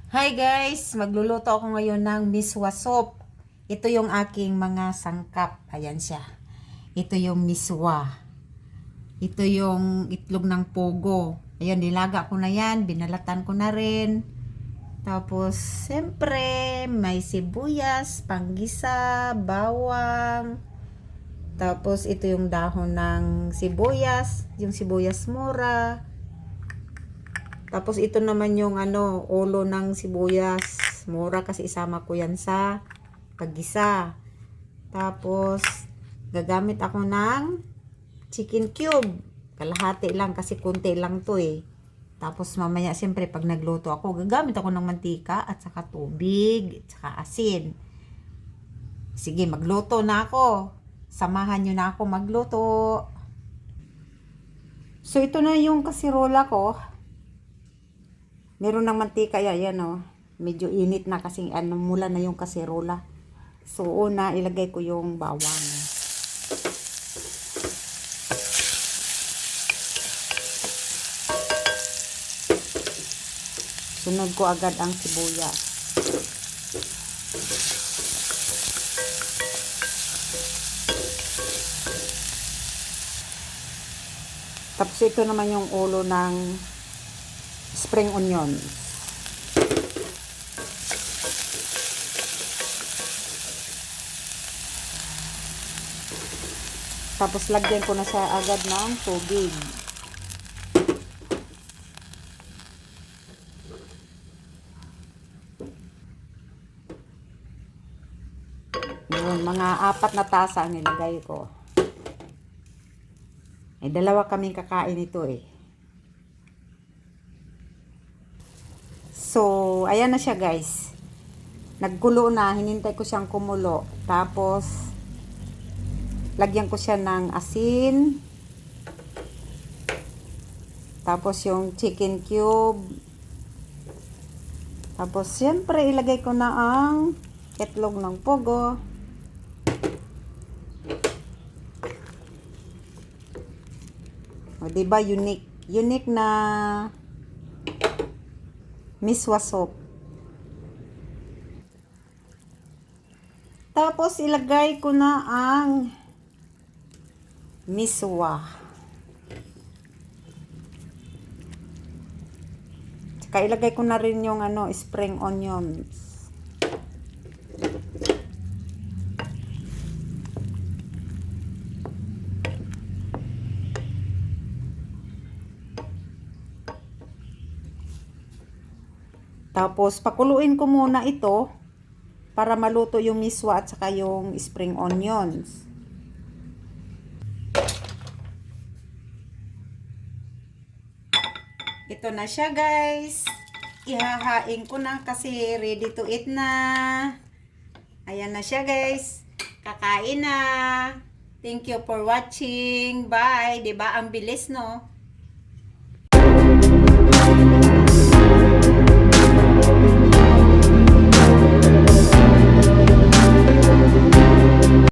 Hi guys! Magluluto ako ngayon ng miswa soup. Ito yung aking mga sangkap. Ayan siya. Ito yung miswa. Ito yung itlog ng pogo. Ayan, nilaga ko na yan. Binalatan ko na rin. Tapos, siyempre, may sibuyas, panggisa, bawang. Tapos, ito yung dahon ng sibuyas. Yung sibuyas mura. Tapos ito naman yung ulo ng sibuyas. Mura kasi isama ko yan sa paggisa. Tapos gagamit ako ng chicken cube. Kalahati lang kasi konti lang to eh. Tapos mamaya siyempre pag nagluto ako, gagamit ako ng mantika at saka tubig, at saka asin. Sige, magluto na ako. Samahan nyo na ako magluto. So ito na yung kasirola ko. Meron ng mantika yan oh. Medyo init na kasi mula na yung kaserola. So una ilagay ko yung bawang. Sunod ko agad ang sibuyas. Tapos ito naman yung ulo ng spring onion. Tapos lagyan ko na siya agad ng tubig. Yun, mga 4 na tasa ang nilagay ko. Dalawa kaming kakain ito eh. So, ayan na siya guys. Nagkulo na, hinintay ko siyang kumulo. Tapos, lagyan ko siya ng asin. Tapos yung chicken cube. Tapos, siyempre, ilagay ko na ang itlog ng pogo. O, diba unique? Unique na miswa soup. Tapos ilagay ko na ang miswa. Saka ilagay ko na rin yung spring onions. Tapos, pakuluin ko muna ito para maluto yung miswa at saka yung spring onions. Ito na siya guys. Ihahain ko na kasi ready to eat na. Ayan na siya guys. Kakain na. Thank you for watching. Bye. Diba ang bilis no?